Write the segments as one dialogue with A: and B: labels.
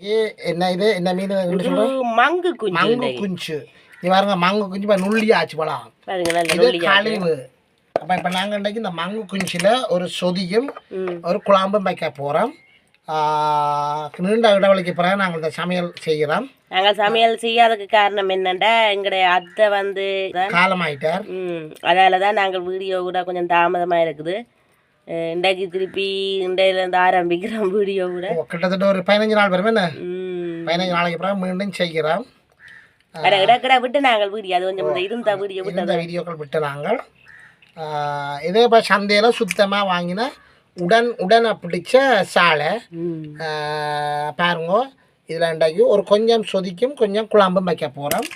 A: என்ன இது என்ன மீன்
B: மங்கு குஞ்சு.
A: மங்கு குஞ்சு. நீ பாருங்க மங்கு குஞ்சு நுள்ளி ஆச்சு பழம். இது கழிவு. அப்போ இப்போ நாங்கள் இன்றைக்கு இந்த மங்கு குஞ்சில் ஒரு சொதியும் ஒரு குழம்பும் வைக்க போகிறோம். நீண்ட இடைவெளிக்கு பிறகு நாங்கள் இந்த சமையல் செய்கிறோம்.
B: நாங்கள் சமையல் செய்யாததுக்கு காரணம் என்னென்னா எங்களுடைய அத்தை வந்து
A: காலமாயிட்டார்.
B: அதால தான் நாங்கள் வீடியோ கூட கொஞ்சம் தாமதமாக இருக்குது. இன்றைக்கு திருப்பி இன்றையிலேருந்து ஆரம்பிக்கிறோம் வீடியோ கூட.
A: கிட்டத்தட்ட ஒரு 15 நாள் வரும். என்ன 15 நாளைக்கு பிறகு மீண்டும் செய்கிறோம்.
B: இடக்கிட விட்டு நாங்கள் வீடியோ அது கொஞ்சம் இருந்த வீடியோ விட்டு
A: இந்த வீடியோக்கள் விட்டு நாங்கள் இதே இப்போ சந்தையில் சுத்தமாக வாங்கின உடனே பிடிச்ச சாலை பாருங்க. இதில் இன்றைக்கு ஒரு கொஞ்சம் சொதிக்கும் கொஞ்சம் குழம்பும் வைக்க போகிறோம்.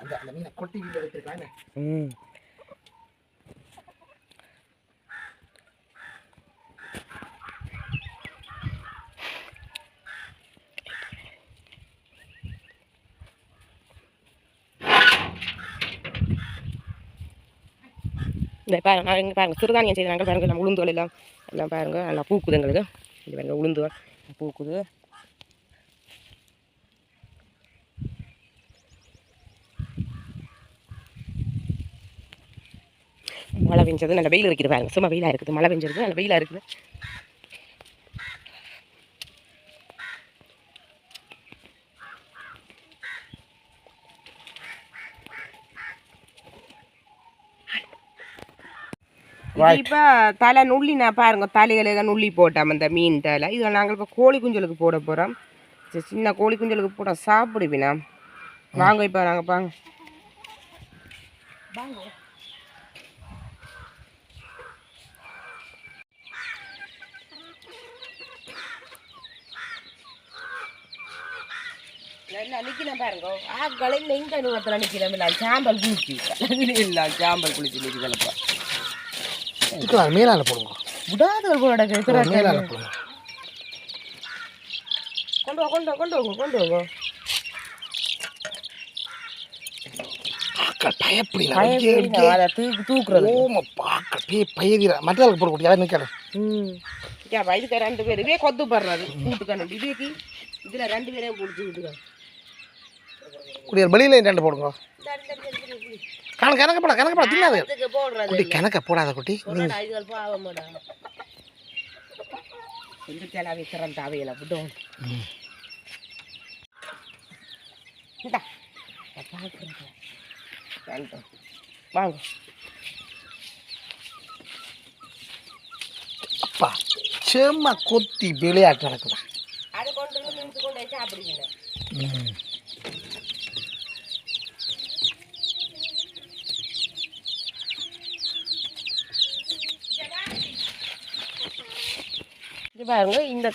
A: அந்த மீனை கொட்டி வீட்டு எடுத்துருக்காங்க.
B: இந்த பாருங்க நான் இங்கே பாருங்கள் சிறுதானியம் செய்து நாங்கள் பாருங்கள் நம்ம உளுந்துகள் எல்லாம் பாருங்கள் நல்லா பூக்குது எங்களுக்கு. இது பாருங்கள் உளுந்துகள் பூக்குது. மழை பெஞ்சது நல்ல வெயில் இருக்குது பாருங்கள். சும்மா வெயிலாக இருக்குது. மழை பெஞ்சிருக்கு நல்ல வெயிலாக இருக்குது. இப்போ தலை நுள்ளி நான் பாருங்க தலைகளுக்கு நுள்ளி போட்டோம் அந்த மீன் தலை. இதில் நாங்கள் இப்போ கோழி குஞ்சலுக்கு போட போகிறோம். சின்ன கோழி குஞ்சலுக்கு போட சாப்பிடுவினா வாங்க. இப்போ நாங்கள் பாங்க நிற்கிறேன் பாருங்க. ஆக்களில் இந்த நூகத்தில் நிற்கிறேன். சாம்பல் குளிச்சு இல்லை சாம்பல் குளிச்சு நிற்கிறப்ப
A: மேலால போடுங்க.
B: விடாதவர்கள் போட
A: மேலால போடுங்க.
B: கொண்டு வாங்க. தூக்குறது
A: மற்றவர்களுக்கு போட நிற்கிறேன்.
B: இதுக்கு 2 பேர் இதே கொத்து படுறது கூட்டுக்கணும். இதேக்கு இதில் 2 பேரையும் பிடிச்சி விட்டுக்கணும்.
A: வெளியில 2 போடுங்க. கணக்கு போட தின்னாது குட்டி. கணக்க போடாத குட்டி.
B: வாங்க
A: அப்பா செம்ம கொத்தி விளையாட்டு நடக்குதா.
B: அது கொண்டு சாப்பிடுவீங்க. பாருங்க இந்த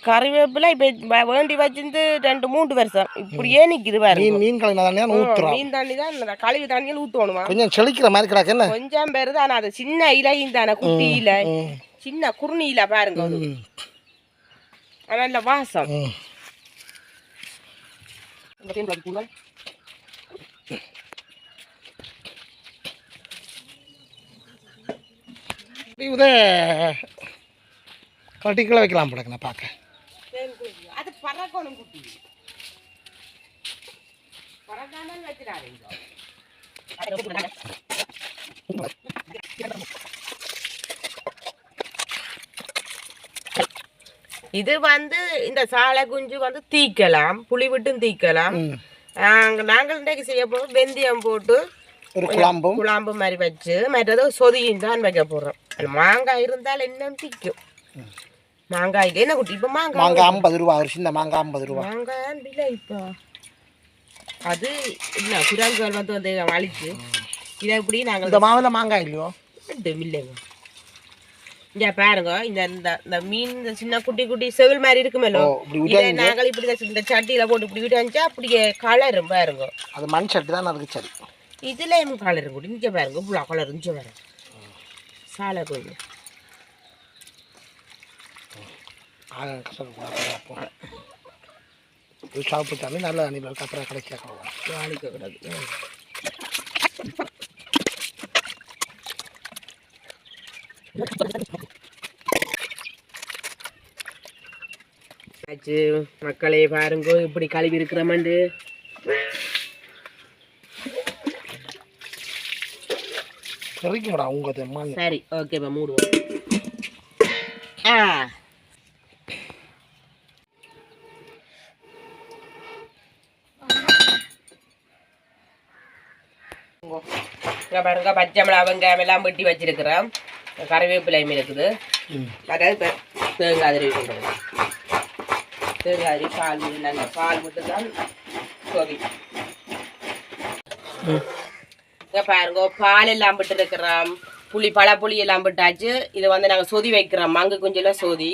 B: கறிவேப்பிலை இப்போ வேண்டி வச்சிருந்து 2-3 வருஷம் இப்படியே நிற்கிது பாருங்க.
A: மீன்
B: தண்ணி தான் கழுவி தண்ணியில் ஊற்றணுமா.
A: கொஞ்சம் செழிக்கிற மாதிரி கிடக்கு. என்ன
B: கொஞ்சம் பேர் தான் அது சின்ன இலையும் தானே குட்டி இலை சின்ன குறுநி இலை பாருங்க. நல்ல வாசம்.
A: கட்டிக்குள்ள வைக்கலாம் போடுங்க. நான் பார்க்க
B: அது பறக்கணும் குட்டி. பறக்காமல் வச்சிடாதீங்க. இது வந்து இந்த சாலை குஞ்சு வந்து தீக்கலாம். புளி விட்டும் தீக்கலாம். நாங்கள் இன்றைக்கு செய்ய போகிறோம். வெந்தயம் போட்டு
A: ஒரு
B: குழம்பு மாதிரி வச்சு மற்றது சொதியும் தான் வைக்க போகிறோம். மாங்காய் இருந்தால் இன்னும் தீக்கும். மாங்காய் என்ன குட்டி இப்போ
A: மாங்காய் 50 ரூபா. ஒரு சின்ன மாங்காய் 50 ரூபா.
B: மாங்காய் இல்லை இப்போ அது இல்லை. குரங்குகள் வந்து அழிச்சு இதை எப்படி நாங்கள்
A: இந்த மாவில் மாங்காய் இல்லையோ
B: இல்லைங்க. இங்கே பாருங்க இந்த மீன் இந்த சின்ன குட்டி செவில் மாதிரி இருக்குமேலோ இதை நாங்கள் இப்படி இந்த சட்டியில் போட்டு இப்படி விட்டு வந்துச்சா அப்படியே கலரும் பாருங்க.
A: அது மண் சட்டி தான் அதுக்கு சரி.
B: இதுலேயும் கலரும் கூட்டி இங்கே பாருங்க இவ்வளோ கலர் இருந்துச்சு பாருங்க. சாலை கொஞ்சம்
A: சாப்பிட்டாலே நல்ல அணிகளுக்கு அப்புறம் கிடைக்காது.
B: ஆச்சு மக்களே பாருங்க இப்படி கழுவி இருக்கிறோமண்டு. சரி ஓகேப்பா மூடுவோம். பாருங்க பச்சை மிளகா வெங்காயம் எல்லாம் வெட்டி வச்சிருக்கிறோம். கறிவேப்பிலையும் இருக்குது. அதாவது தேங்காய் அதிரி கொண்டு தேங்காய் அதிரி பால் நல்ல பால் மட்டும்தான் சோதி. பாருங்க பால் எல்லாம் விட்டு இருக்கிறோம். பழப்புளி எல்லாம் விட்டாச்சு. இதை வந்து நாங்கள் சொதி வைக்கிறோம். மங்கு குஞ்செல்லாம் சொதி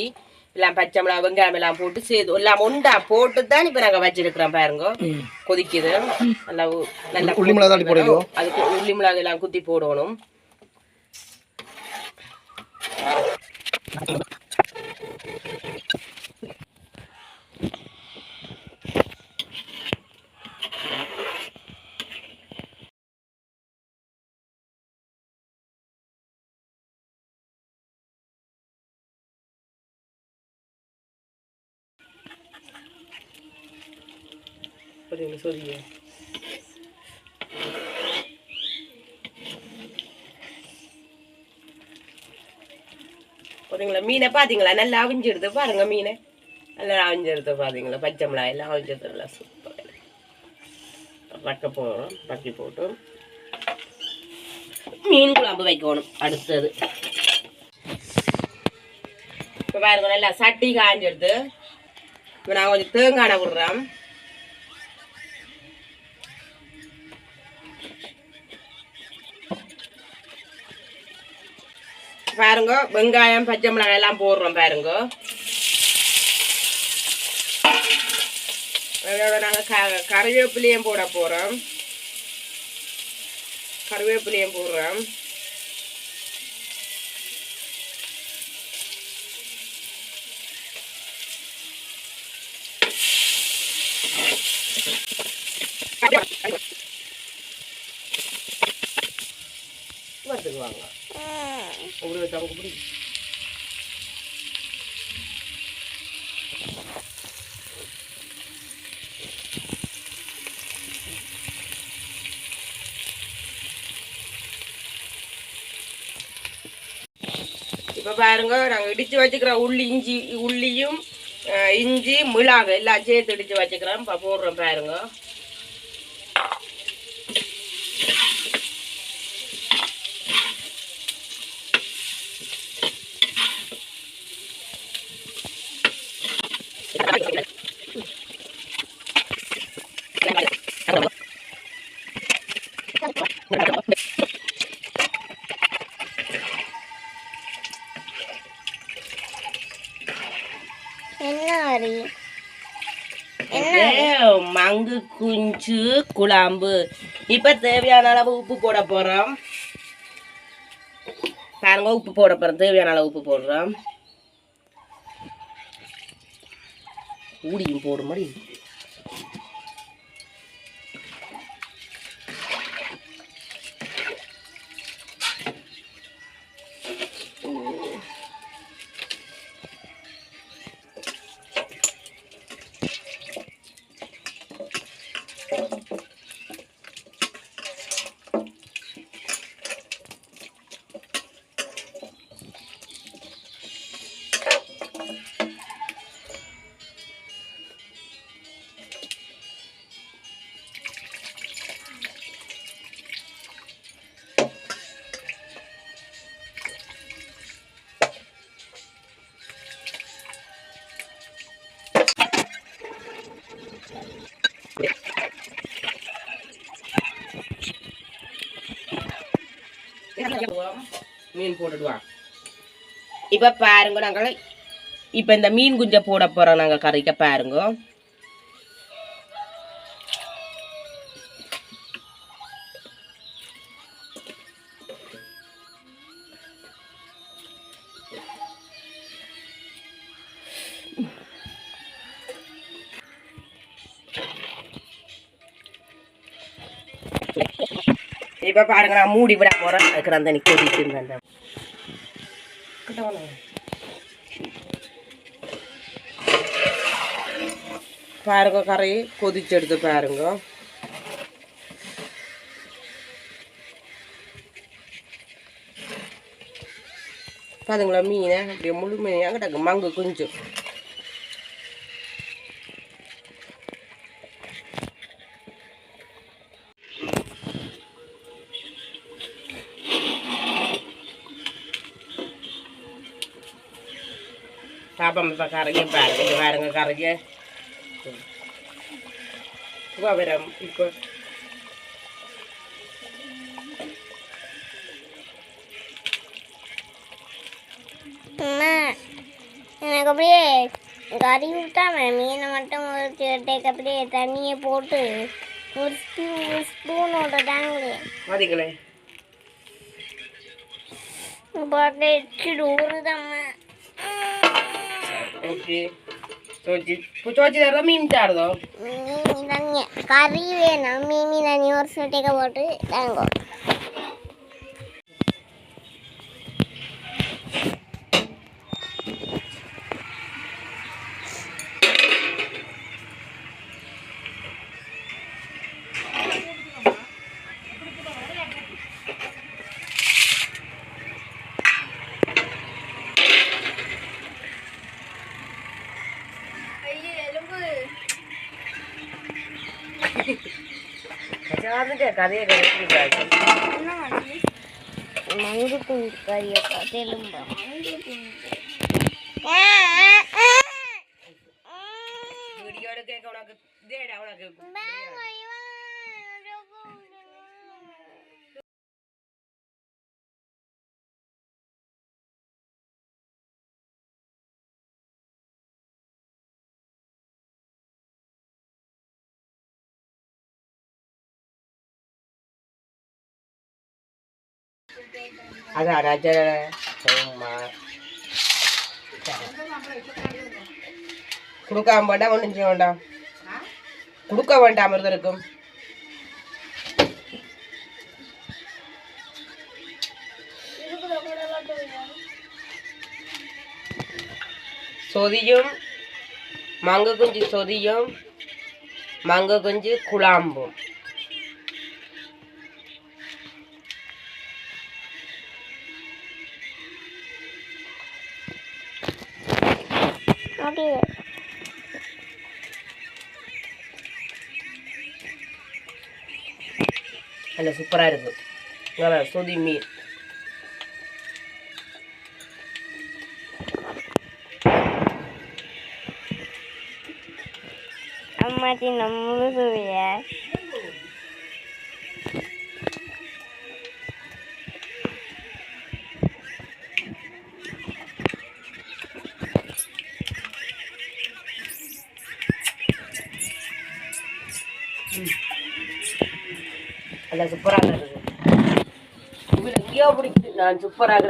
B: எல்லாம் பச்சை மிளகா வெங்காயம் எல்லாம் போட்டு சேர்த்து எல்லாம் ஒண்டா போட்டு தான் இப்போ நாங்கள் வச்சிருக்கிறோம். பாருங்க கொதிக்குது. நல்லா நல்லா
A: உள்ளி மிளகா போடுவோம்.
B: அதுக்கு உள்ளி மிளகா எல்லாம் குத்தி போடணும். சொல்லியே போறீங்களா? மீனை பார்த்தீங்களா? நல்லா அவிஞ்சிடுது பாருங்க. மீனை நல்லா அவிஞ்சிடுது பார்த்தீங்களா? பச்சை மிளகாய் எல்லாம் அவிஞ்சிடுது. நல்லா சூப்பர் வக்க போகிறோம். வக்கி போட்டு மீன் குழம்பு வைக்கணும். அடுத்தது இப்போ பாருங்க நல்லா சட்டி காஞ்சிடுது. இப்போ நான் கொஞ்சம் தேங்காய் விடுறோம். பாருங்க வெங்காயம் பச்சை மிளகாய் எல்லாம் போடுறோம். பாருங்க நாங்கள் கறிவேப்பிலையும் போட போகிறோம். கறிவேப்பிலையும் போடுறோம். வந்துக்குவாங்க உங்களுக்கு அவங்க பிடிக்கும். இப்போ பாருங்க நாங்கள் இடித்து வச்சுக்கிறோம். உள்ளியும் இஞ்சி மிளகாய் எல்லாம் சேர்த்து இடித்து வச்சுக்கிறோம். இப்போ போடுறோம். பாருங்க மங்கு குஞ்சு குழம்பு. இப்ப தேவையான அளவு உப்பு போட போறோம். பாருங்க உப்பு போட போறோம். தேவையான அளவு உப்பு போடுறோம். ஊடியும் போடும் மாதிரி மீன் போட்டுடுவான். இப்ப பாருங்க நாங்கள் இப்ப இந்த மீன் குஞ்சை போட போறோம். நாங்க கறிக்க பாருங்க. இப்ப பாருங்க நான் மூடி விட போறேன். அதுக்கு அந்த கொதிச்சு பாருங்க கறி கொதிச்சு எடுத்து பாருங்க. பாருங்களா மீனை அப்படியே முழுமையாக கிடக்கு மங்கு குஞ்சு. பாப்பா இப்போ கரையை பாருங்க பாருங்க கரையை வரம் இப்போ
C: எனக்கு அப்படியே கறி விட்டாம மீனை மட்டும் ஒரு டேக்கு அப்படியே தண்ணியை போட்டு ஒரு ஸ்பூனோட தாங்களே
B: மதிங்களே
C: போட்டு வச்சுடு ஊறுதம்மா.
B: ஓகே சோச்சி சோச்சி தர மீன் தாடுதோ
C: மீன் தண்ணி கறி வேணும். மீன் தண்ணி ஒரு சொட்டைக்க போட்டு தாங்கோ.
B: கதையை கிடைக்கிறாங்க
C: மங்கு குஞ்சு கறியக்கா தெலும்பா
B: வீடியோட கேட்க உனக்கு தேடா உனக்கு அதான் ராஜா சும்மா கொடுக்காம வேண்டாம் ஒன்றும் செய்ய வேண்டாம் கொடுக்க வேண்டாம் இருக்கும் சொதியும் மங்க குஞ்சு சொதியும் மங்க குஞ்சு குழாம்பும்
C: அப்படியே
B: நல்ல சூப்பராக இருக்கு நல்லா சொதி மீன்
C: அம்மாச்சி நம்ம சுவைய
B: நல்லா சூப்பராக இருக்குது இங்கேயோ பிடிக்குது நான் சூப்பராக